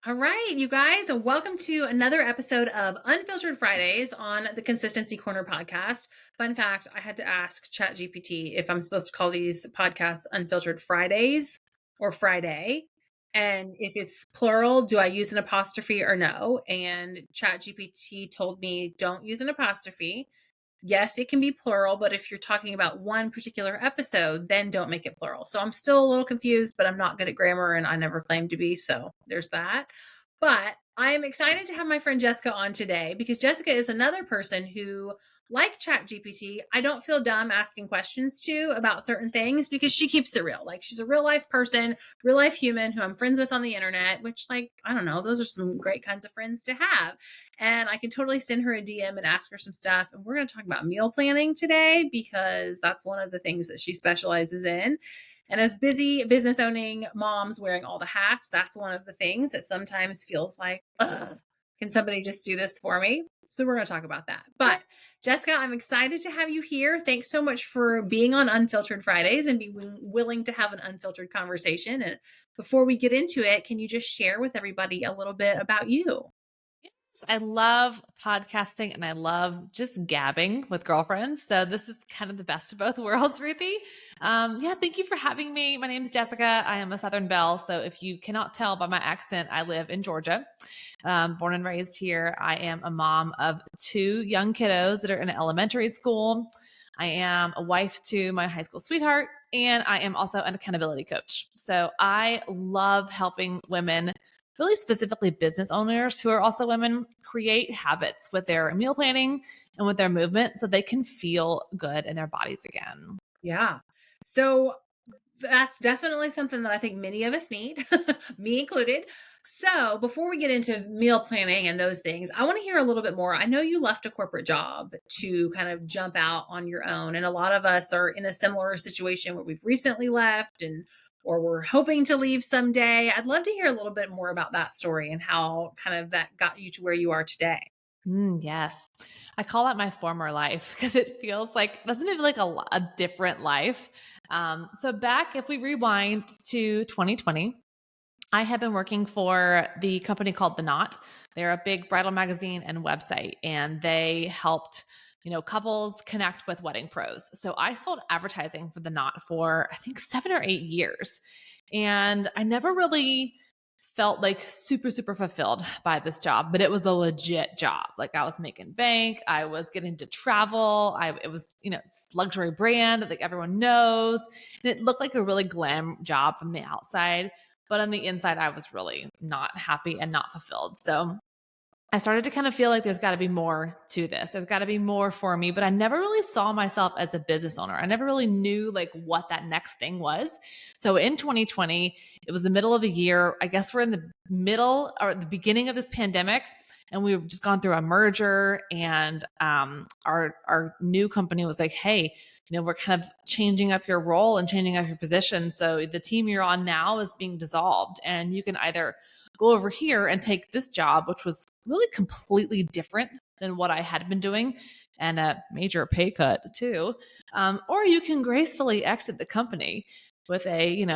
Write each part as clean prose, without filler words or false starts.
All right, you guys, welcome to another episode of Unfiltered Fridays on the Consistency Corner podcast. Fun fact, I had to ask ChatGPT if I'm supposed to call these podcasts Unfiltered Fridays or Friday. And if it's plural, do I use an apostrophe or no? And ChatGPT told me don't use an apostrophe. Yes, it can be plural, but if you're talking about one particular episode, then don't make it plural. So I'm still a little confused, but I'm not good at grammar and I never claimed to be. So there's that. But I am excited to have my friend Jessica on today because Jessica is another person who, like ChatGPT, I don't feel dumb asking questions to about certain things because she keeps it real. Like she's a real life person, real life human who I'm friends with on the internet, which, like, I don't know, those are some great kinds of friends to have. And I can totally send her a DM and ask her some stuff. And we're going to talk about meal planning today because that's one of the things that she specializes in. And as busy business owning moms wearing all the hats, that's one of the things that sometimes feels like, ugh, can somebody just do this for me? So we're going to talk about that. But Jessica, I'm excited to have you here. Thanks so much for being on Unfiltered Fridays and being willing to have an unfiltered conversation. And before we get into it, can you just share with everybody a little bit about you? I love podcasting and I love just gabbing with girlfriends. So this is kind of the best of both worlds, Ruthie. Thank you for having me. My name is Jessica. I am a Southern Belle. So if you cannot tell by my accent, I live in Georgia. Born and raised here. I am a mom of two young kiddos that are in elementary school. I am a wife to my high school sweetheart, and I am also an accountability coach. So I love helping women, really specifically business owners who are also women, create habits with their meal planning and with their movement so they can feel good in their bodies again. Yeah. So that's definitely something that I think many of us need, me included. So, before we get into meal planning and those things, I want to hear a little bit more. I know you left a corporate job to kind of jump out on your own, and a lot of us are in a similar situation where we've recently left and or we're hoping to leave someday. I'd love to hear a little bit more about that story and how kind of that got you to where you are today. Yes. I call that my former life because it feels like, doesn't it feel like a different life? So back, if we rewind to 2020, I had been working for the company called The Knot. They're a big bridal magazine and website, and they helped, couples connect with wedding pros. So I sold advertising for The Knot for I think 7 or 8 years. And I never really felt like super, super fulfilled by this job, but it was a legit job. Like I was making bank, I was getting to travel. It was, luxury brand that like everyone knows. And it looked like a really glam job from the outside. But on the inside, I was really not happy and not fulfilled. So I started to kind of feel like there's got to be more to this. There's got to be more for me, but I never really saw myself as a business owner. I never really knew like what that next thing was. So in 2020, it was the middle of the year. I guess we're in the middle or the beginning of this pandemic, and we've just gone through a merger, and our new company was like, hey, we're kind of changing up your role and changing up your position. So the team you're on now is being dissolved, and you can either go over here and take this job, which was really completely different than what I had been doing, and a major pay cut too. Or you can gracefully exit the company with a,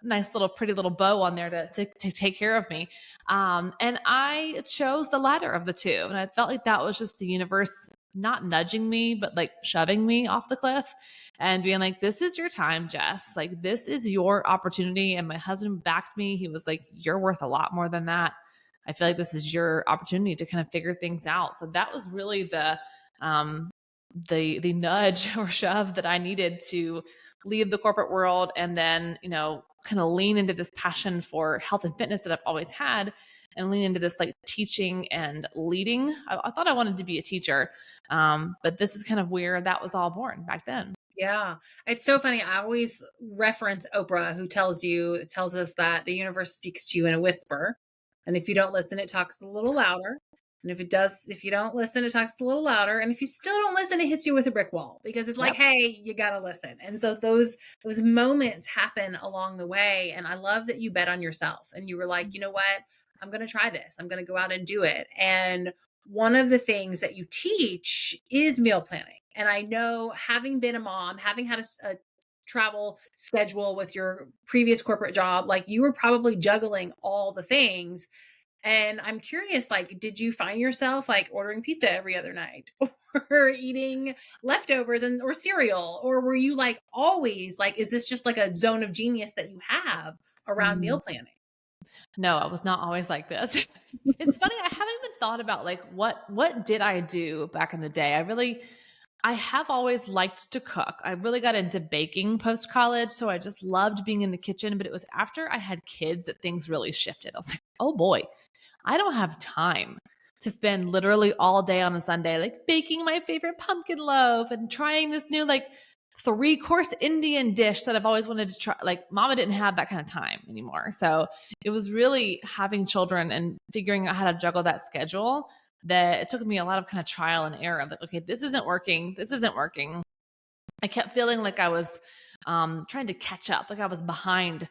nice little pretty little bow on there to take care of me. And I chose the latter of the two. And I felt like that was just the universe not nudging me, but like shoving me off the cliff and being like, this is your time, Jess. Like, this is your opportunity. And my husband backed me. He was like, you're worth a lot more than that. I feel like this is your opportunity to kind of figure things out. So that was really the nudge or shove that I needed to leave the corporate world and then, kind of lean into this passion for health and fitness that I've always had and lean into this like teaching and leading. I thought I wanted to be a teacher. But this is kind of where that was all born back then. Yeah. It's so funny. I always reference Oprah, who tells us that the universe speaks to you in a whisper. And if you don't listen, it talks a little louder. And if you don't listen, it talks a little louder. And if you still don't listen, it hits you with a brick wall because it's like, Yep. hey, you got to listen. And so those moments happen along the way. And I love that you bet on yourself and you were like, you know what? I'm going to try this. I'm going to go out and do it. And one of the things that you teach is meal planning. And I know, having been a mom, having had a travel schedule with your previous corporate job, like you were probably juggling all the things. And I'm curious, like, did you find yourself like ordering pizza every other night or eating leftovers and or cereal? Or were you like always like, is this just like a zone of genius that you have around meal Mm. planning? No, I was not always like this. It's funny, I haven't even thought about like what did I do back in the day? I have always liked to cook. I really got into baking post college, so I just loved being in the kitchen, but it was after I had kids that things really shifted. I was like, "Oh boy, I don't have time to spend literally all day on a Sunday, like baking my favorite pumpkin loaf and trying this new like 3-course Indian dish that I've always wanted to try. Like, mama didn't have that kind of time anymore. So it was really having children and figuring out how to juggle that schedule that it took me a lot of kind of trial and error of like, okay, this isn't working. This isn't working. I kept feeling like I was trying to catch up, like I was behind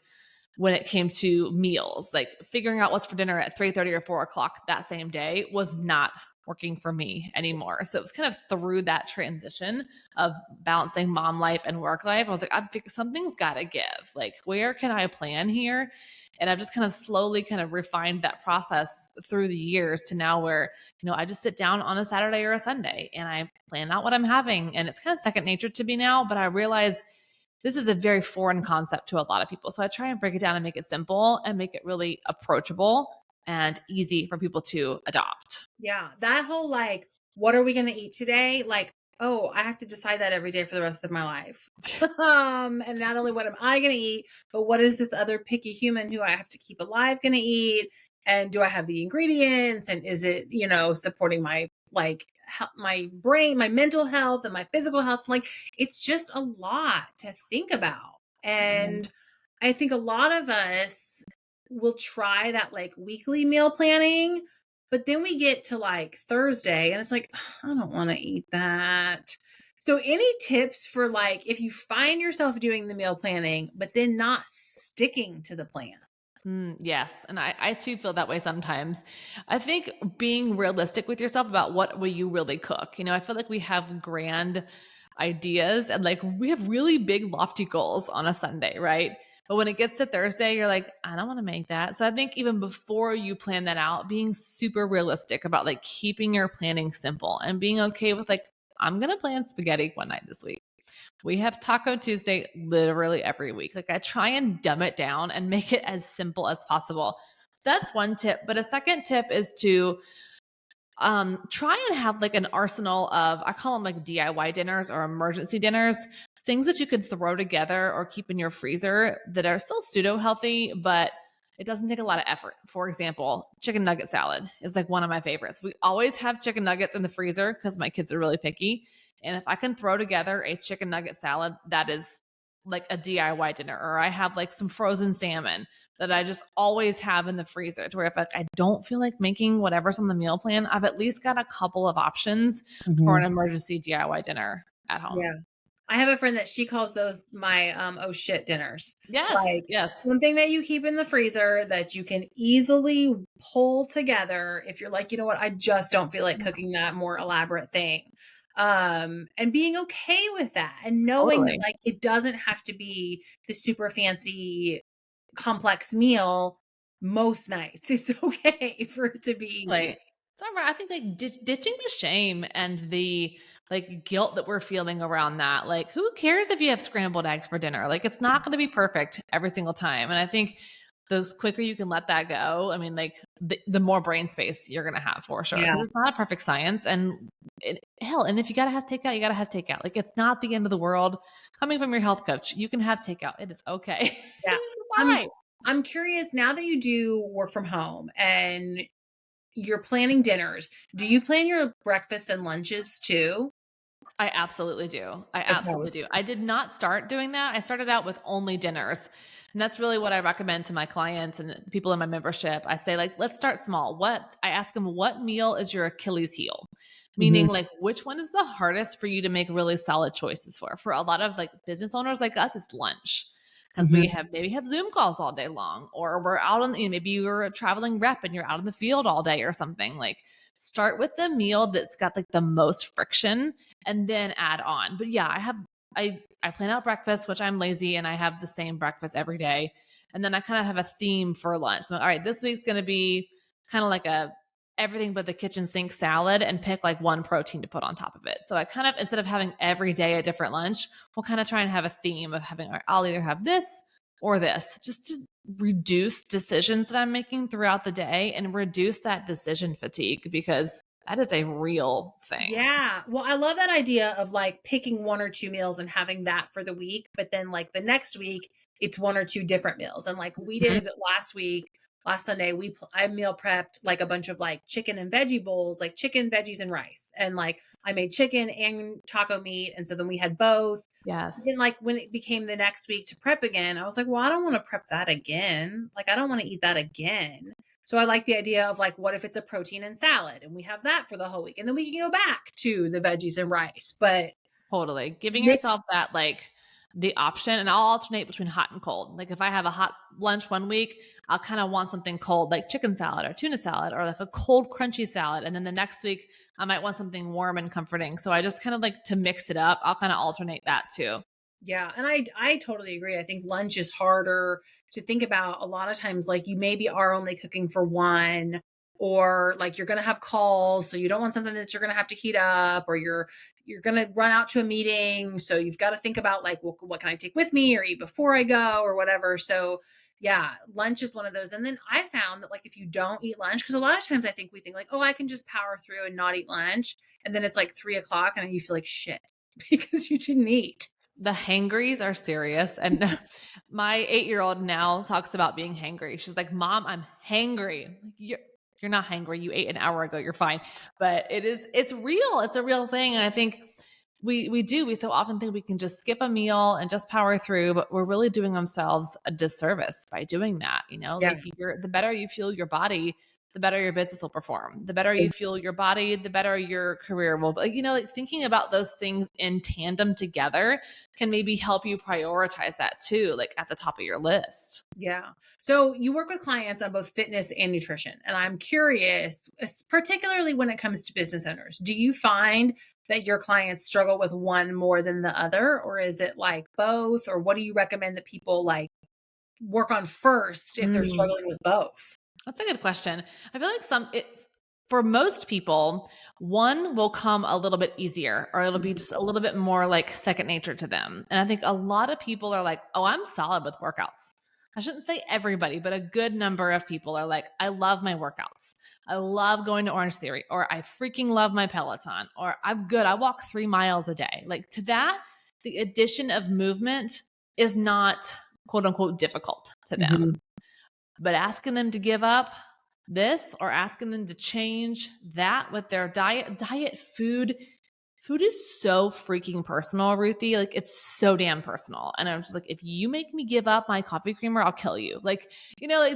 when it came to meals. Like figuring out what's for dinner at 3:30 or 4 o'clock that same day was not working for me anymore. So it was kind of through that transition of balancing mom life and work life. I was like, something's got to give. Like, where can I plan here? And I've just kind of slowly kind of refined that process through the years to now where, I just sit down on a Saturday or a Sunday and I plan out what I'm having. And it's kind of second nature to me now, but I realize this is a very foreign concept to a lot of people. So I try and break it down and make it simple and make it really approachable and easy for people to adopt. Yeah, that whole like, what are we gonna eat today? Like, oh, I have to decide that every day for the rest of my life. And not only what am I gonna eat, but what is this other picky human who I have to keep alive gonna eat? And do I have the ingredients? And is it, supporting my like my brain, my mental health, and my physical health? Like, it's just a lot to think about. Mhm. And I think a lot of us will try that like weekly meal planning, but then we get to like Thursday and it's like, I don't want to eat that. So, any tips for like if you find yourself doing the meal planning, but then not sticking to the plan? Yes. And I too feel that way sometimes. I think being realistic with yourself about what will you really cook. I feel like we have grand ideas and like we have really big lofty goals on a Sunday, right? But when it gets to Thursday, you're like, I don't want to make that. So I think even before you plan that out, being super realistic about like keeping your planning simple and being okay with like, I'm going to plan spaghetti one night this week. We have Taco Tuesday literally every week. Like I try and dumb it down and make it as simple as possible. So that's one tip. But a second tip is to try and have like an arsenal of, I call them like DIY dinners or emergency dinners, things that you could throw together or keep in your freezer that are still pseudo healthy, but it doesn't take a lot of effort. For example, chicken nugget salad is like one of my favorites. We always have chicken nuggets in the freezer because my kids are really picky. And if I can throw together a chicken nugget salad, that is like a DIY dinner. Or I have like some frozen salmon that I just always have in the freezer to where if I don't feel like making whatever's on the meal plan, I've at least got a couple of options for an Mhm. emergency DIY dinner at home. Yeah. I have a friend that she calls those my oh shit dinners. Yes, Like yes. something that you keep in the freezer that you can easily pull together if you're like, you know what, I just don't feel like Yeah, cooking that more elaborate thing. And being okay with that and knowing that totally. like it doesn't have to be the super fancy complex meal most nights. It's okay for it to be Like, easy. it's all right. I think like ditching the shame and the like guilt that we're feeling around that. Like, who cares if you have scrambled eggs for dinner? Like, it's not going to be perfect every single time. And I think the quicker you can let that go, I mean, like the more brain space you're going to have for sure. Yeah. Because it's not a perfect science. And hell, and if you got to have takeout, you got to have takeout. Like, it's not the end of the world. Coming from your health coach, you can have takeout. It is okay. Yeah. It's I'm fine. I'm curious now that you do work from home and you're planning dinners, do you plan your breakfasts and lunches too? I absolutely do. I Okay. absolutely do. I did not start doing that. I started out with only dinners. And that's really what I recommend to my clients and the people in my membership. I say like, let's start small. I ask them, what meal is your Achilles heel? Meaning Mhm. like which one is the hardest for you to make really solid choices for? For a lot of like business owners like us, it's lunch. Because we Mhm. have maybe have Zoom calls all day long, or we're out on, maybe you're a traveling rep and you're out in the field all day or something. Like start with the meal that's got like the most friction and then add on. But yeah, I plan out breakfast, which I'm lazy and I have the same breakfast every day. And then I kind of have a theme for lunch. So, all right, this week's going to be kind of like a everything but the kitchen sink salad and pick like one protein to put on top of it. So I kind of, instead of having every day a different lunch, we'll kind of try and have a theme of having, I'll either have this or this, just to reduce decisions that I'm making throughout the day and reduce that decision fatigue, because that is a real thing. Yeah. Well, I love that idea of like picking one or two meals and having that for the week, but then like the next week it's one or two different meals. And like we Mhm. did last week, last Sunday, I meal prepped like a bunch of like chicken and veggie bowls, like chicken, veggies, and rice. And like I made chicken and taco meat. And so then we had both. Yes. Then like when it became the next week to prep again, I was like, well, I don't want to prep that again. Like I don't want to eat that again. So I like the idea of like, what if it's a protein and salad and we have that for the whole week and then we can go back to the veggies and rice, but Totally. Giving mix. yourself that, like, the option, and I'll alternate between hot and cold. Like if I have a hot lunch one week, I'll kind of want something cold, like chicken salad or tuna salad or like a cold crunchy salad. And then the next week I might want something warm and comforting. So I just kind of like to mix it up. I'll kind of alternate that too. Yeah, and I totally agree. I think lunch is harder to think about a lot of times. Like you maybe are only cooking for one, or like you're gonna have calls, so you don't want something that you're gonna have to heat up, or you're gonna run out to a meeting, so you've got to think about like, well, what can I take with me or eat before I go or whatever. So yeah, lunch is one of those. And then I found that like if you don't eat lunch, because a lot of times I think we think like, oh, I can just power through and not eat lunch, and then it's like 3 o'clock and you feel like shit because you didn't eat. The hangries are serious. And my 8-year-old now talks about being hangry. She's like, Mom, I'm hangry. I'm like, you're not hangry. You ate an hour ago. You're fine. But it's real. It's a real thing. And I think we so often think we can just skip a meal and just power through, but we're really doing ourselves a disservice by doing that. Yeah. Like the better you feel your body, the better your business will perform. The better you feel your body, the better your career will be. Like thinking about those things in tandem together can maybe help you prioritize that too, like at the top of your list. Yeah. So you work with clients on both fitness and nutrition. And I'm curious, particularly when it comes to business owners, do you find that your clients struggle with one more than the other? Or is it like both? Or what do you recommend that people like work on first if they're Mm. struggling with both? That's a good question. I feel like it's for most people, one will come a little bit easier, or it'll be Mhm. just a little bit more like second nature to them. And I think a lot of people are like, oh, I'm solid with workouts. I shouldn't say everybody, but a good number of people are like, I love my workouts. I love going to Orange Theory, or I freaking love my Peloton, or I'm good. I walk 3 miles a day. Like to that, the addition of movement is not quote unquote difficult to them. Mhm. But asking them to give up this or asking them to change that with their diet, food is so freaking personal, Ruthie. Like it's so damn personal. And I'm just like, if you make me give up my coffee creamer, I'll kill you. Like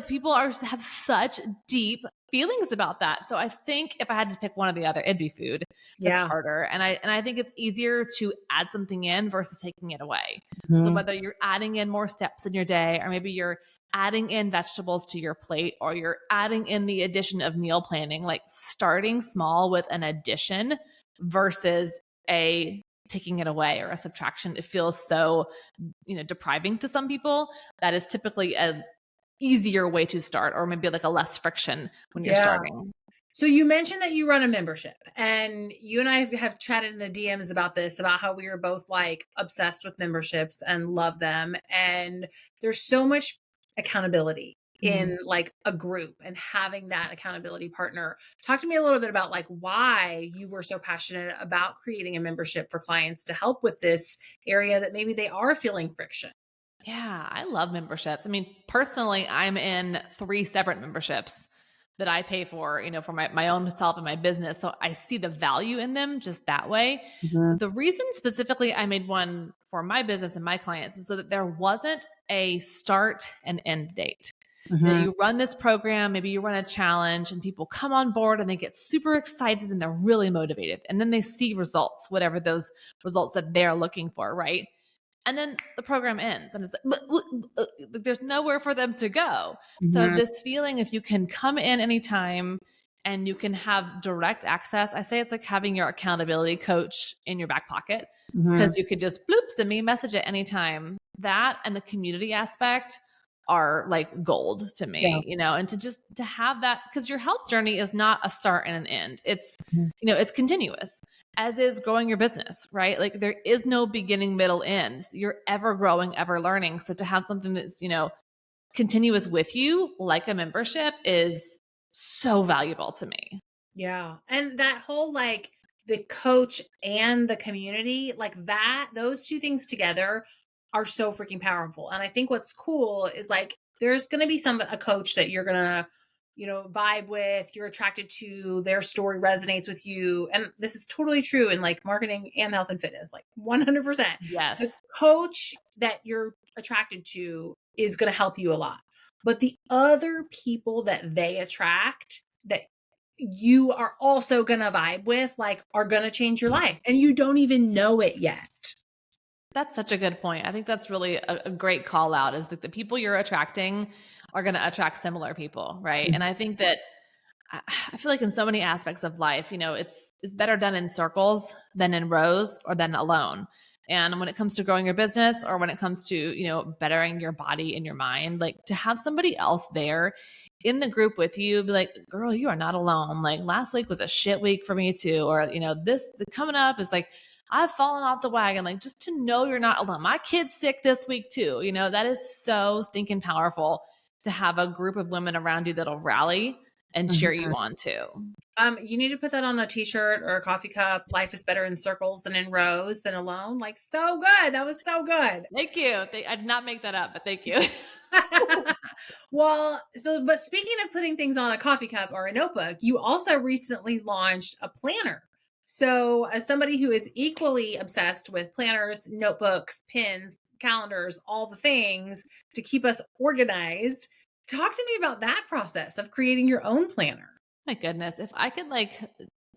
people have such deep feelings about that. So I think if I had to pick one or the other, it'd be food. That's Yeah. harder. And I think it's easier to add something in versus taking it away. So Mhm. whether you're adding in more steps in your day, or maybe you're adding in vegetables to your plate, or you're adding in the addition of meal planning, like starting small with an addition versus a taking it away or a subtraction, it feels so depriving to some people. That is typically a easier way to start, or maybe like a less friction when you're Yeah. starting. So you mentioned that you run a membership, and you and I have chatted in the DMs about this, about how we are both like obsessed with memberships and love them. And there's so much accountability Mm. in like a group and having that accountability partner. Talk to me a little bit about like why you were so passionate about creating a membership for clients to help with this area that maybe they are feeling friction. Yeah, I love memberships. I mean, personally, I'm in 3 separate memberships that I pay for, for my own self and my business. So I see the value in them just that way. Mhm. The reason specifically I made one for my business and my clients is so that there wasn't a start and end date. Mhm. You run this program, maybe you run a challenge, and people come on board and they get super excited and they're really motivated. And then they see results, whatever those results that they're looking for, right? And then the program ends and it's like, there's nowhere for them to go. So Mhm. this feeling, if you can come in anytime and you can have direct access, I say it's like having your accountability coach in your back pocket, Mhm. because you could just bloop, send me a message at any time. That and the community aspect, are like gold to Yeah. me, and to have that, because your health journey is not a start and an end. It's, Mhm. it's continuous, as is growing your business, right? Like there is no beginning, middle, ends. You're ever growing, ever learning. So to have something that's, continuous with you, like a membership, is so valuable to me. Yeah. And that whole like the coach and the community, like that, those two things together are so freaking powerful. And I think what's cool is like there's going to be a coach that you're going to, vibe with, you're attracted to, their story resonates with you. And this is totally true in like marketing and health and fitness, like 100%. The Yes. coach that you're attracted to is going to help you a lot. But the other people that they attract that you are also gonna vibe with, like, are gonna change your life, and you don't even know it yet. That's such a good point. I think that's really a great call out, is that the people you're attracting are going to attract similar people, right? And I think that I feel like in so many aspects of life, it's better done in circles than in rows or than alone. And when it comes to growing your business, or when it comes to, bettering your body and your mind, like to have somebody else there in the group with you, be like, girl, you are not alone. Like last week was a shit week for me too. Or, this the coming up is like, I've fallen off the wagon. Like just to know you're not alone. My kid's sick this week too. That is so stinking powerful, to have a group of women around you that'll rally and cheer you Mhm. on too. You need to put that on a t-shirt or a coffee cup. Life is better in circles than in rows than alone. Like, so good. That was so good. Thank you. I did not make that up, but thank you. Well, but speaking of putting things on a coffee cup or a notebook, you also recently launched a planner. So, as somebody who is equally obsessed with planners, notebooks, pins, calendars, all the things to keep us organized, talk to me about that process of creating your own planner. My goodness, if I could like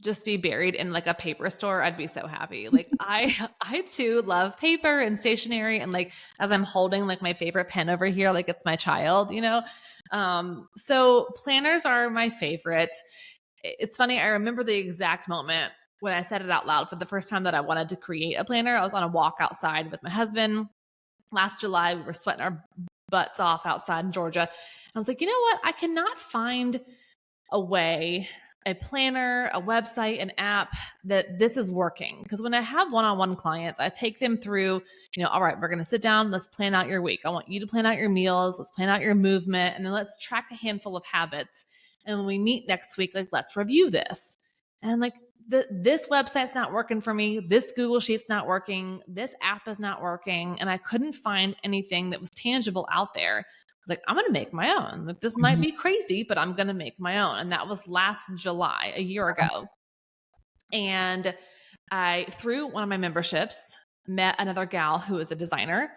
just be buried in like a paper store, I'd be so happy. Like I too love paper and stationery, and like as I'm holding like my favorite pen over here, like it's my child. So planners are my favorite. It's funny, I remember the exact moment when I said it out loud for the first time that I wanted to create a planner. I was on a walk outside with my husband last July. We were sweating our butts off outside in Georgia. I was like, you know what? I cannot find a way, a planner, a website, an app that this is working. Because when I have one-on-one clients, I take them through, all right, we're going to sit down, let's plan out your week. I want you to plan out your meals, let's plan out your movement, and then let's track a handful of habits. And when we meet next week, like, let's review this. And like, this website's not working for me. This Google Sheet's not working. This app is not working. And I couldn't find anything that was tangible out there. Like, I'm going to make my own. Like, this might Mhm. be crazy, but I'm going to make my own. And that was last July, a year ago. And I, through one of my memberships, met another gal who is a designer,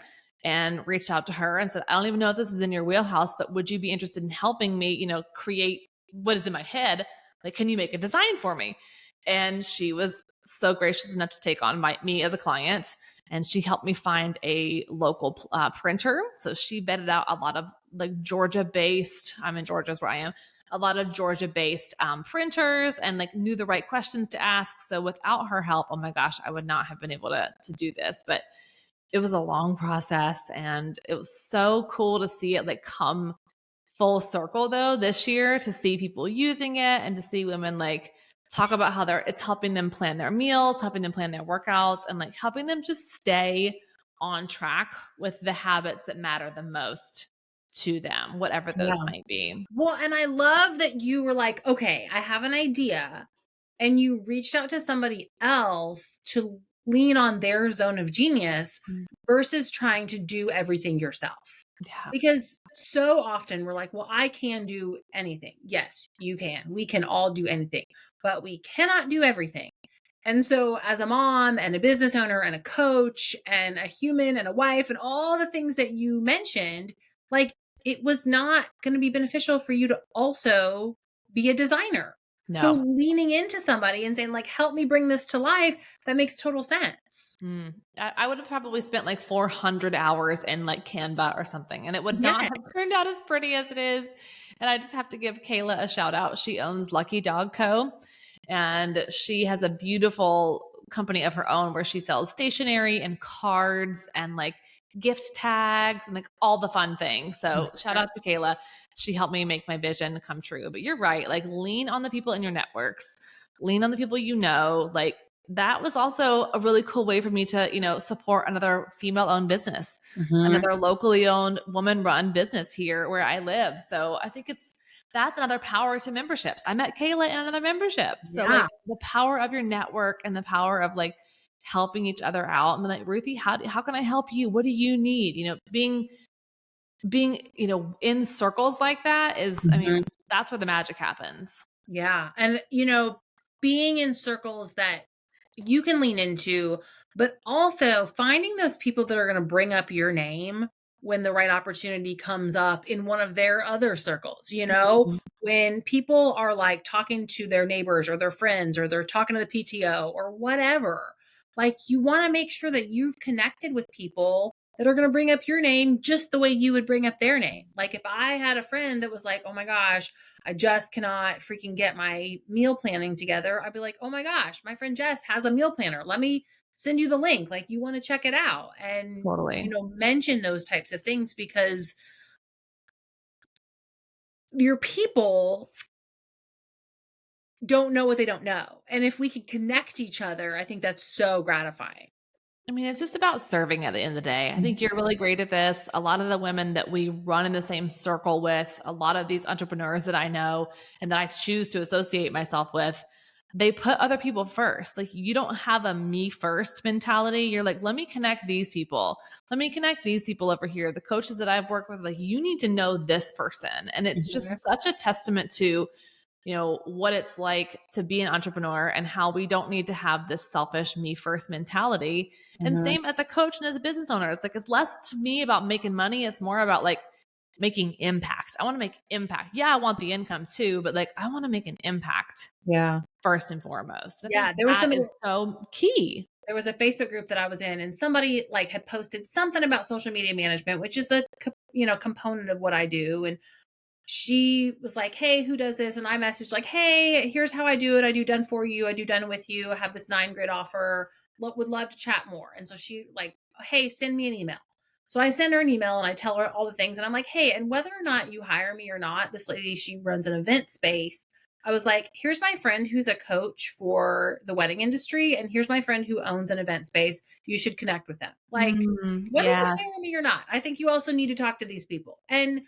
and reached out to her and said, I don't even know if this is in your wheelhouse, but would you be interested in helping me, create what is in my head? Like, can you make a design for me? And she was so gracious enough to take on me as a client. And she helped me find a local printer. So she vetted out a lot of like Georgia based, I'm in Georgia is where I am, a lot of Georgia based printers, and like knew the right questions to ask. So without her help, oh my gosh, I would not have been able to do this. But it was a long process, and it was so cool to see it like come full circle though this year, to see people using it and to see women like talk about how it's helping them plan their meals, helping them plan their workouts, and like helping them just stay on track with the habits that matter the most to them, whatever those Yeah. might be. Well, and I love that you were like, okay, I have an idea. And you reached out to somebody else to lean on their zone of genius Mm. versus trying to do everything yourself. Yeah. Because so often we're like, well, I can do anything. Yes, you can. We can all do anything, but we cannot do everything. And so, as a mom and a business owner and a coach and a human and a wife and all the things that you mentioned, like it was not going to be beneficial for you to also be a designer. So, No. leaning into somebody and saying, like, help me bring this to life, that makes total sense. I would have probably spent like 400 hours in like Canva or something, and it would not Yes. have turned out as pretty as it is. And I just have to give Kayla a shout out. She owns Lucky Dog Co. And she has a beautiful company of her own where she sells stationery and cards and like gift tags and like all the fun things. So shout out to Kayla. She helped me make my vision come true. But you're right. Like lean on the people in your networks, lean on the people you know. Like that was also a really cool way for me to, support another female owned business, Mhm. another locally owned woman run business here where I live. So I think that's another power to memberships. I met Kayla in another membership. So Yeah. like the power of your network and the power of like helping each other out. And like, Ruthie, how can I help you? What do you need? Being, in circles like that is, I mean, Mhm. that's where the magic happens. Yeah. And, being in circles that you can lean into, but also finding those people that are going to bring up your name when the right opportunity comes up in one of their other circles. Mhm. When people are like talking to their neighbors or their friends or they're talking to the PTO or whatever, like you want to make sure that you've connected with people that are going to bring up your name just the way you would bring up their name. Like if I had a friend that was like, oh my gosh, I just cannot freaking get my meal planning together, I'd be like, oh my gosh, my friend Jess has a meal planner. Let me send you the link. Like, you want to check it out. And, Totally. mention those types of things because your people don't know what they don't know. And if we can connect each other, I think that's so gratifying. I mean, it's just about serving at the end of the day. I think you're really great at this. A lot of the women that we run in the same circle with, a lot of these entrepreneurs that I know and that I choose to associate myself with, they put other people first. Like you don't have a me first mentality. You're like, let me connect these people. Let me connect these people over here. The coaches that I've worked with, like, you need to know this person. And it's Mhm. just such a testament to what it's like to be an entrepreneur and how we don't need to have this selfish me first mentality. And Mhm. same as a coach and as a business owner, it's like it's less to me about making money, it's more about like making impact. I want to make impact. Yeah, I want the income too, but like I want to make an impact Yeah. first and foremost. I Yeah. think that is so key. There was a Facebook group that I was in, and somebody like had posted something about social media management, which is a component of what I do. And she was like, hey, who does this? And I messaged like, hey, here's how I do it. I do done for you. I do done with you. I have this 9 grid offer. Would love to chat more. And so she like, hey, send me an email. So I send her an email and I tell her all the things. And I'm like, hey, and whether or not you hire me or not, this lady, she runs an event space. I was like, here's my friend who's a coach for the wedding industry. And here's my friend who owns an event space. You should connect with them. Like, whether you Yeah. hire me or not, I think you also need to talk to these people. And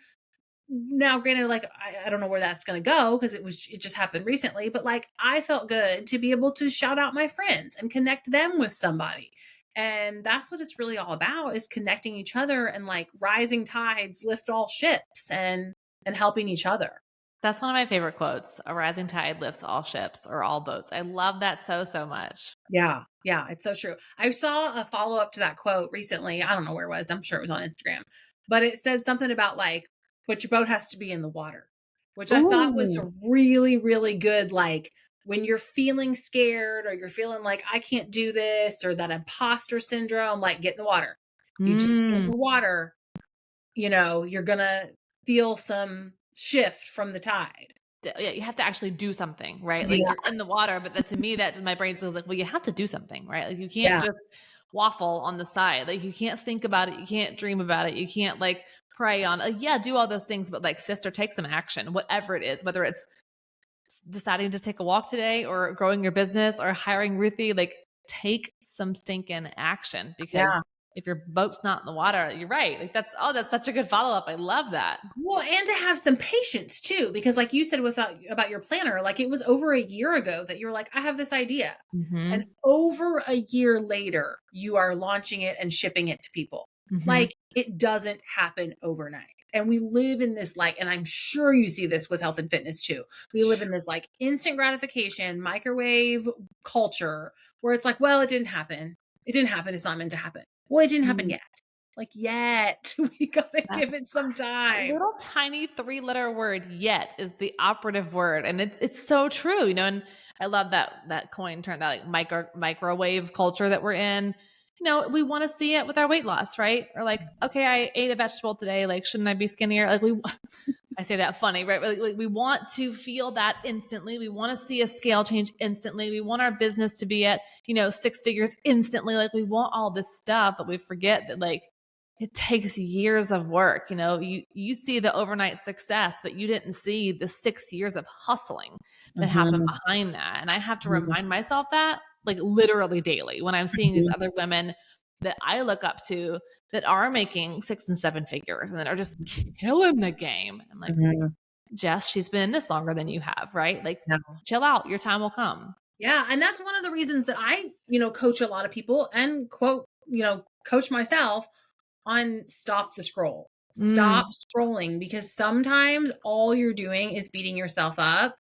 now granted, like I don't know where that's going to go because it just happened recently, but like I felt good to be able to shout out my friends and connect them with somebody. And that's what it's really all about, is connecting each other, and like rising tides lift all ships, and helping each other. That's one of my favorite quotes. A rising tide lifts all ships or all boats. I love that so, so much. Yeah, yeah, it's so true. I saw a follow up to that quote recently. I don't know where it was. I'm sure it was on Instagram, but it said something about like, but your boat has to be in the water, which I thought was Ooh. a really, really good. Like when you're feeling scared or you're feeling like I can't do this or that imposter syndrome, like get in the water. If you just get in Mm. the water, you're gonna feel some shift from the tide. Yeah, you have to actually do something, right? Like Yeah, you're in the water, but that to me, that my brain feels like, well, you have to do something, right? Like you can't yeah, just waffle on the side. Like you can't think about it. You can't dream about it. You can't like pray on, yeah, do all those things, but like sister, take some action, whatever it is, whether it's deciding to take a walk today or growing your business or hiring Ruthie, like take some stinking action because yeah. if your boat's not in the water, you're right. Like that's such a good follow up. I love that. Well, and to have some patience too, because like you said about your planner, like it was over a year ago that you were like, I have this idea. And Hmm. over a year later, you are launching it and shipping it to people. Hmm. Like it doesn't happen overnight. And we live in this like, and I'm sure you see this with health and fitness too. We live in this like instant gratification, microwave culture where it's like, well, it didn't happen. It didn't happen. It's not meant to happen. Well, it didn't happen yet. Like yet. We gotta give That's it some that time. little tiny three-letter word "yet" is the operative word, and it's so true, and I love that coin term, that like microwave culture that we're in. We want to see it with our weight loss, right? Or like, okay, I ate a vegetable today, like, shouldn't I be skinnier? Like I say that funny, right? Like, we want to feel that instantly. We want to see a scale change instantly. We want our business to be at 6 figures instantly. Like we want all this stuff, but we forget that like it takes years of work. You see the overnight success, but you didn't see the 6 years of hustling that happened Mhm, behind that. And I have to mhm, remind myself that like literally daily when I'm seeing these mhm, other women that I look up to that are making 6 and 7 figures and that are just killing the game. I'm like, mhm. Jess, she's been in this longer than you have, right? Like, Yeah. chill out. Your time will come. Yeah, and that's one of the reasons that I, coach a lot of people and coach myself on stop the scroll. Stop Mm, scrolling because sometimes all you're doing is beating yourself up.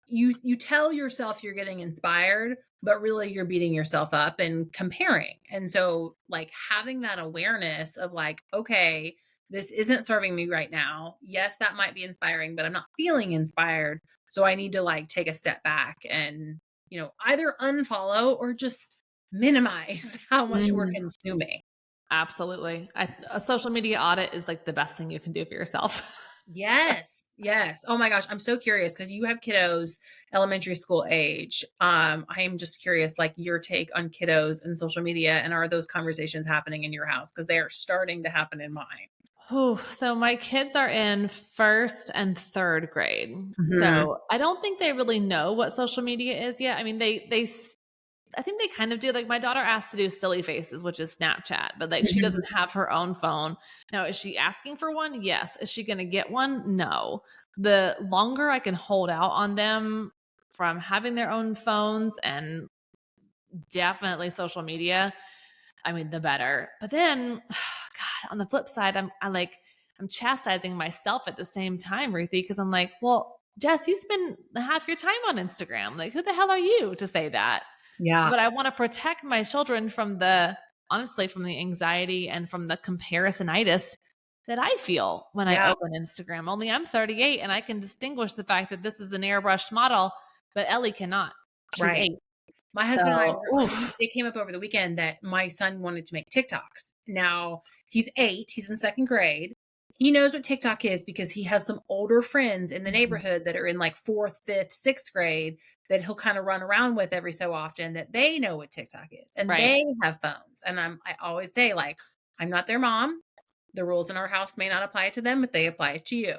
You tell yourself you're getting inspired, but really you're beating yourself up and comparing. And so like having that awareness of like, okay, this isn't serving me right now. Yes, that might be inspiring, but I'm not feeling inspired. So I need to like take a step back and, either unfollow or just minimize how much we're mm. consuming. Absolutely. A social media audit is like the best thing you can do for yourself. Yes, yes. Oh my gosh, I'm so curious because you have kiddos elementary school age. I am just curious, like your take on kiddos and social media, and are those conversations happening in your house? Because they are starting to happen in mine. So my kids are in first and third grade. Mhm, So I don't think they really know what social media is yet. I mean, I think they kind of do. Like my daughter asked to do silly faces, which is Snapchat, but like she mhm. doesn't have her own phone. Now, is she asking for one? Yes. Is she going to get one? No. The longer I can hold out on them from having their own phones and definitely social media, I mean, the better. But then, God, on the flip side, I'm chastising myself at the same time, Ruthie, because I'm like, well, Jess, you spend half your time on Instagram. Like, who the hell are you to say that? Yeah, But I want to protect my children from honestly, from the anxiety and from the comparisonitis that I feel when I yeah, open Instagram. Only I'm 38 and I can distinguish the fact that this is an airbrushed model, but Ellie cannot. She's right. 8. My husband and I So, were so oof. they came up over the weekend that my son wanted to make TikToks. Now, he's 8, he's in 2nd grade. He knows what TikTok is because he has some older friends in the Mhm. neighborhood that are in like 4th, 5th, 6th grade that he'll kind of run around with every so often that they know what TikTok is and Right. they have phones. And I always say like, I'm not their mom. The rules in our house may not apply to them, but they apply to you.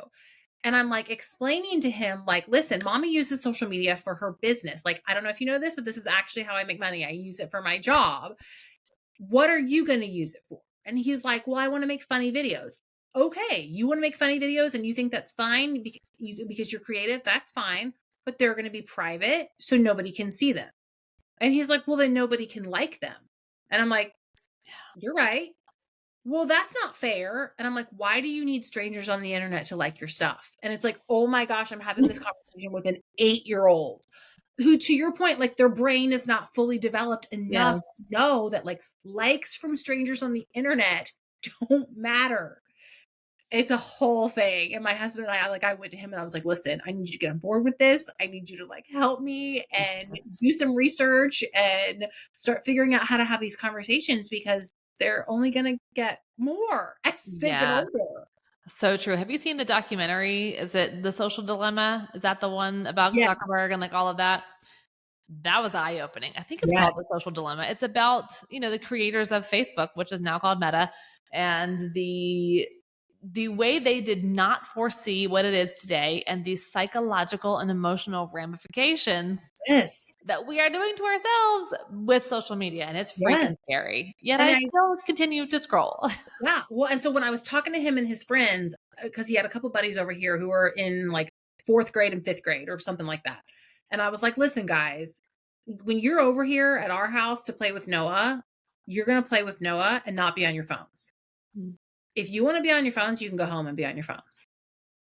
And I'm like explaining to him, like, listen, mommy uses social media for her business. Like, I don't know if you know this, but this is actually how I make money. I use it for my job. What are you going to use it for? And he's like, well, I want to make funny videos. Okay, you want to make funny videos and you think that's fine because you're creative, that's fine, but they're going to be private so nobody can see them. And he's like, well, then nobody can like them. And I'm like, you're right. Well, that's not fair. And I'm like, why do you need strangers on the internet to like your stuff? And it's like, oh my gosh, I'm having this conversation with an 8-year-old who, to your point, like their brain is not fully developed enough Yes. to know that like likes from strangers on the internet don't matter. It's a whole thing. And my husband and I went to him and I was like, listen, I need you to get on board with this. I need you to like help me and do some research and start figuring out how to have these conversations because they're only going to get more as they get Yeah. older. So true. Have you seen the documentary? Is it The Social Dilemma? Is that the one about Yes. Zuckerberg and like all of that? That was eye-opening. I think it's Yes. called The Social Dilemma. It's about, the creators of Facebook, which is now called Meta, and the way they did not foresee what it is today and the psychological and emotional ramifications Yes. that we are doing to ourselves with social media. And it's Yes. freaking scary. Yet And I I still continue to scroll. Yeah, well, and so when I was talking to him and his friends, because he had a couple buddies over here who were in like 4th grade and 5th grade or something like that. And I was like, listen, guys, when you're over here at our house to play with Noah, you're going to play with Noah and not be on your phones. If you want to be on your phones, you can go home and be on your phones.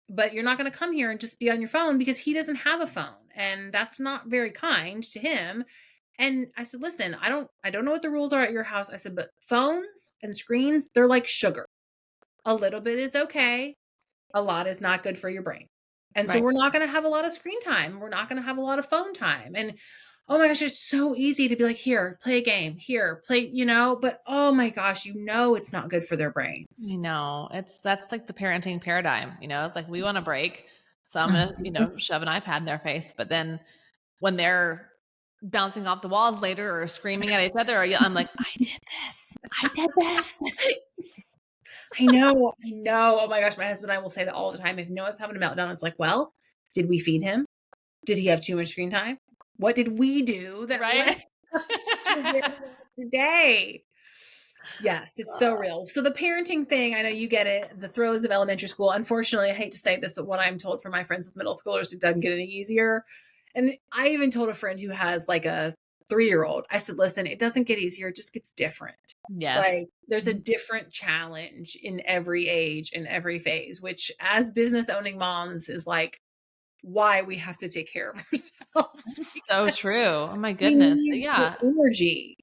But you're not going to come here and just be on your phone because he doesn't have a phone. And that's not very kind to him. And I said, listen, I don't know what the rules are at your house. I said, but phones and screens, they're like sugar. A little bit is okay. A lot is not good for your brain. And so Right. we're not going to have a lot of screen time. We're not going to have a lot of phone time. And oh my gosh, it's so easy to be like, here, play a game, here, play, but oh my gosh, it's not good for their brains. That's like the parenting paradigm, it's like we want a break. So I'm gonna, Mhm. shove an iPad in their face. But then when they're bouncing off the walls later or screaming at each other, I'm like, I did this. I did this. I know, I know. Oh my gosh, my husband and I will say that all the time. If Noah's having a meltdown, it's like, well, did we feed him? Did he have too much screen time? What did we do that led Right? us to where we are today? Yes, it's so real. So the parenting thing, I know you get it, the throes of elementary school. Unfortunately, I hate to say this, but what I'm told from my friends with middle schoolers, it doesn't get any easier. And I even told a friend who has like a 3-year-old, I said, listen, it doesn't get easier, it just gets different. Yes. Like there's a different challenge in every age, in every phase, which as business owning moms is like why we have to take care of ourselves. So true. Oh my We goodness. need the Yeah. energy.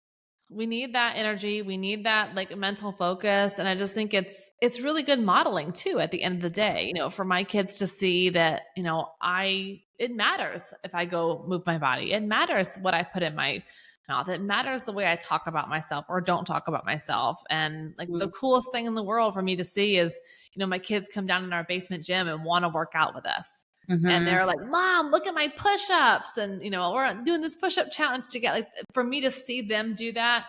We need that energy. We need that like mental focus. And I just think it's really good modeling too at the end of the day, for my kids to see that, it matters if I go move my body. It matters what I put in my mouth. It matters the way I talk about myself or don't talk about myself. And like the coolest thing in the world for me to see is, my kids come down in our basement gym and want to work out with us. And they're like, Mom, look at my push-ups. And, we're doing this push-up challenge together. Like for me to see them do that,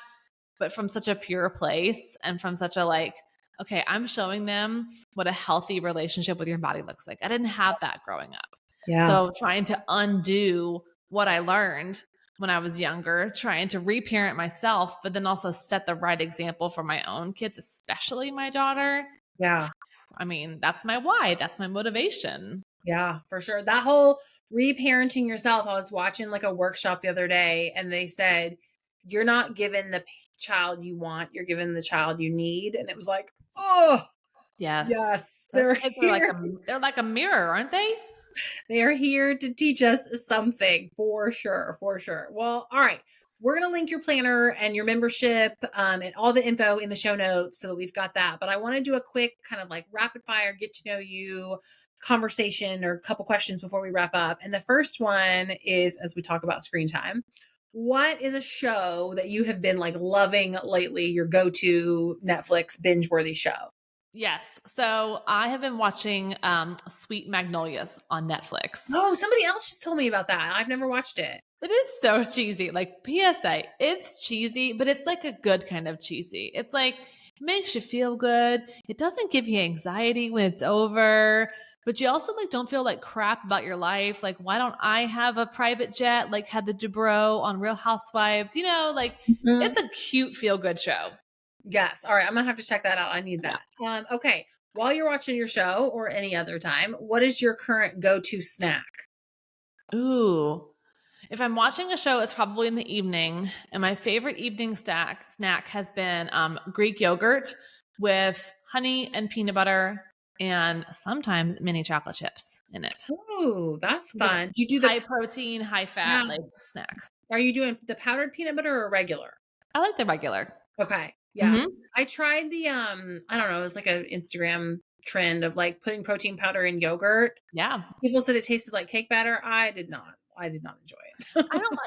but from such a pure place and from such a like, okay, I'm showing them what a healthy relationship with your body looks like. I didn't have that growing up. Yeah. So trying to undo what I learned when I was younger, trying to reparent myself, but then also set the right example for my own kids, especially my daughter. Yeah. I mean, that's my why. That's my motivation. Yeah, for sure. That whole reparenting yourself. I was watching like a workshop the other day and they said, you're not given the child you want, you're given the child you need. And it was like, oh, Yes. yes, Those they're kids are here. they're like a mirror, aren't they? They are here to teach us something for sure. For sure. Well, all right. We're going to link your planner and your membership and all the info in the show notes so that we've got that. But I want to do a quick kind of like rapid fire, get to know you conversation or a couple questions before we wrap up. And the first one is as we talk about screen time. What is a show that you have been like loving lately, your go-to Netflix binge-worthy show? Yes. So I have been watching Sweet Magnolias on Netflix. Oh, somebody else just told me about that. I've never watched it. It is so cheesy. Like PSA, it's cheesy, but it's like a good kind of cheesy. It's like it makes you feel good. It doesn't give you anxiety when it's over, but you also like don't feel like crap about your life. Like why don't I have a private jet like had the Dubrow on Real Housewives? Like it's a cute feel good show. Yes. All right. I'm going to have to check that out. I need that. Yeah. Okay. While you're watching your show or any other time, what is your current go-to snack? Ooh. If I'm watching a show, it's probably in the evening. And my favorite evening snack has been Greek yogurt with honey and peanut butter and sometimes mini chocolate chips in it. Ooh, that's Like fun. Do you do the high protein, high fat like snack. Are you doing the powdered peanut butter or regular? I like the regular. Okay. Yeah. Mm-hmm. I tried the I don't know, it was like an Instagram trend of like putting protein powder in yogurt. Yeah. People said it tasted like cake batter. I did not enjoy it.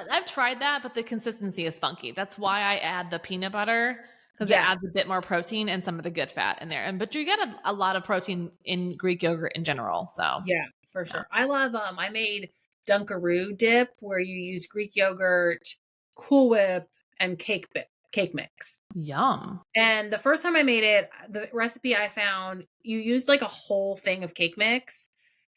I've tried that, but the consistency is funky. That's why I add the peanut butter because it Yeah. adds a bit more protein and some of the good fat in there. But you get a lot of protein in Greek yogurt in general. So Yeah, for sure. I love I made Dunkaroo dip where you use Greek yogurt, Cool Whip, and cake mix. Yum. And the first time I made it, the recipe I found, you used like a whole thing of cake mix.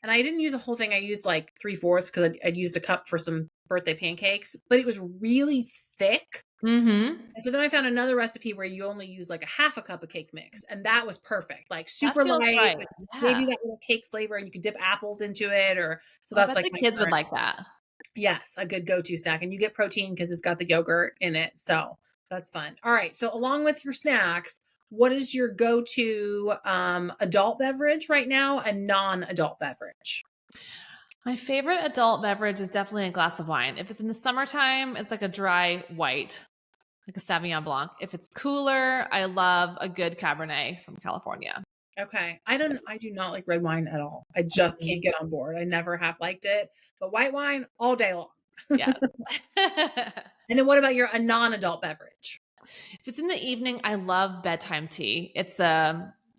And I didn't use a whole thing. I used like 3/4 because I'd used a cup for some birthday pancakes, but it was really thick. Mm-hmm. And so then I found another recipe where you only use like a half a cup of cake mix. And that was perfect. Like super That feels light, right. with Yeah. maybe that little cake flavor, and you could dip apples into it. Or so I that's bet like the kids would like that. yes, a good go-to snack. And you get protein because it's got the yogurt in it. So that's fun. All right. So along with your snacks, what is your go-to adult beverage right now and non-adult beverage? My favorite adult beverage is definitely a glass of wine. If it's in the summertime, it's like a dry white, like a Sauvignon Blanc. If it's cooler, I love a good Cabernet from California. Okay. I do not like red wine at all. I just can't get on board. I never have liked it. But white wine all day long. Yeah. And then what about a non-adult beverage? If it's in the evening, I love bedtime tea. It's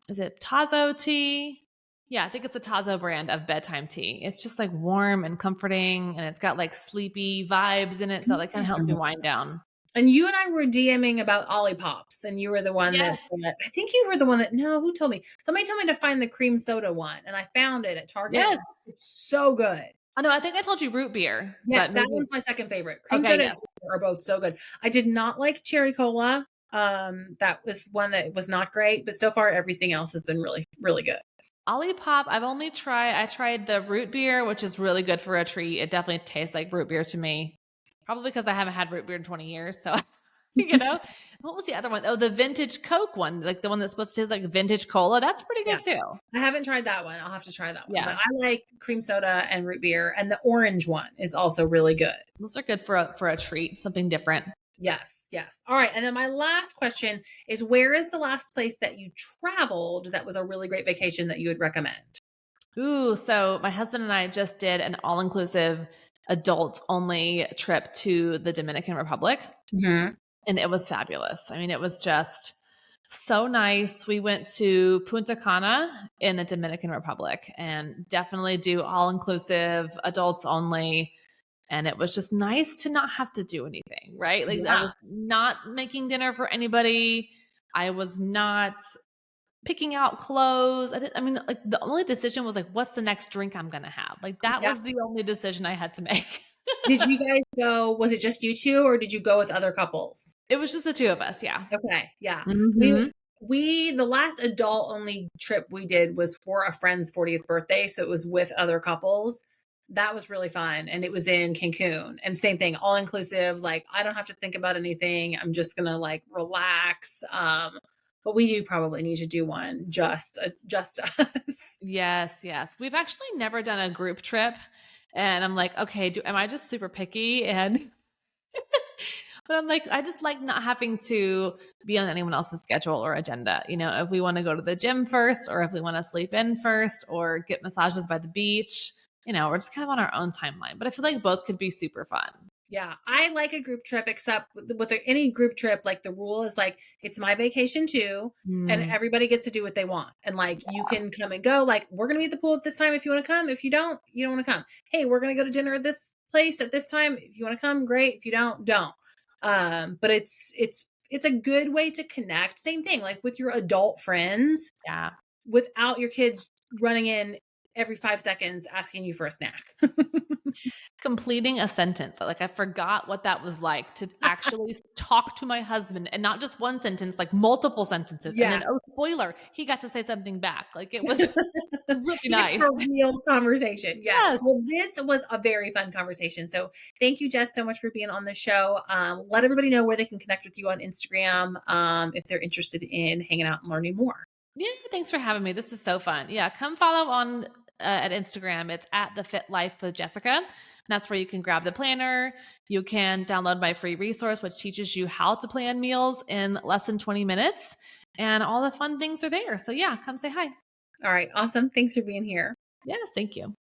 is it Tazo tea? Yeah, I think it's a Tazo brand of bedtime tea. It's just like warm and comforting and it's got like sleepy vibes in it. So that kind of helps me wind down. And you and I were DMing about Ollipops, and you were the one that Yes. said, I think you were the one that, no, who told me? Somebody told me to find the cream soda one, and I found it at Target. Yes. It's so good. Oh, no, I think I told you root beer, Yes, but that maybe one's my second favorite. Cream okay, soda and yes. root beer are both so good. I did not like cherry cola. That was one that was not great, but so far everything else has been really, really good. Olipop, I tried the root beer, which is really good for a treat. It definitely tastes like root beer to me. Probably because I haven't had root beer in 20 years. So, you know, what was the other one? Oh, the vintage Coke one, like the one that's supposed to taste like vintage cola. That's pretty Yeah. good too. I haven't tried that one. I'll have to try that one. But Yeah. I like cream soda and root beer, and the orange one is also really good. Those are good for a treat, something different. Yes, yes. All right. And then my last question is, where is the last place that you traveled that was a really great vacation that you would recommend? Ooh, so my husband and I just did an all-inclusive adult only trip to the Dominican Republic. Mhm. And it was fabulous. I mean, it was just so nice. We went to Punta Cana in the Dominican Republic and definitely do all inclusive, adults only. And it was just nice to not have to do anything, right? Like I Yeah. was not making dinner for anybody. I was not picking out clothes. I mean, like the only decision was like, what's the next drink I'm going to have? Like that Yeah. was the only decision I had to make. Did you guys go, was it just you two or did you go with other couples? It was just the two of us. Yeah. Okay, yeah. Hmm. We the last adult only trip we did was for a friend's 40th birthday, so it was with other couples. That was really fun, and it was in Cancun. And same thing, all inclusive, like I don't have to think about anything. I'm just gonna like relax. But we do probably need to do one just us. Yes, yes. We've actually never done a group trip, and I'm like, okay, am I just super picky? And but I'm like, I just like not having to be on anyone else's schedule or agenda. You know, if we want to go to the gym first, or if we want to sleep in first, or get massages by the beach, you know, we're just kind of on our own timeline. But I feel like both could be super fun. Yeah, I like a group trip, except with any group trip, like the rule is like it's my vacation too, and Mm, everybody gets to do what they want. And like you can come and go. Like we're gonna be at the pool at this time if you want to come. If you don't, you don't want to come. Hey, we're gonna go to dinner at this place at this time. If you want to come, great. If you don't, don't. But it's a good way to connect. Same thing, like with your adult friends, yeah. without your kids running in every 5 seconds asking you for a snack. Completing a sentence. Like I forgot what that was like to actually talk to my husband and not just one sentence, like multiple sentences. And then, Yes. oh, spoiler, he got to say something back. Like it was really You get to nice. have a real conversation. Yes. Yes. Well, this was a very fun conversation. So thank you, Jess, so much for being on the show. Let everybody know where they can connect with you on Instagram if they're interested in hanging out and learning more. Yeah, thanks for having me. This is so fun. Yeah, come follow on at Instagram. It's at the Fit Life with Jessica. And that's where you can grab the planner. You can download my free resource, which teaches you how to plan meals in less than 20 minutes. And all the fun things are there. So yeah, come say hi. All right. Awesome. Thanks for being here. Yes, thank you.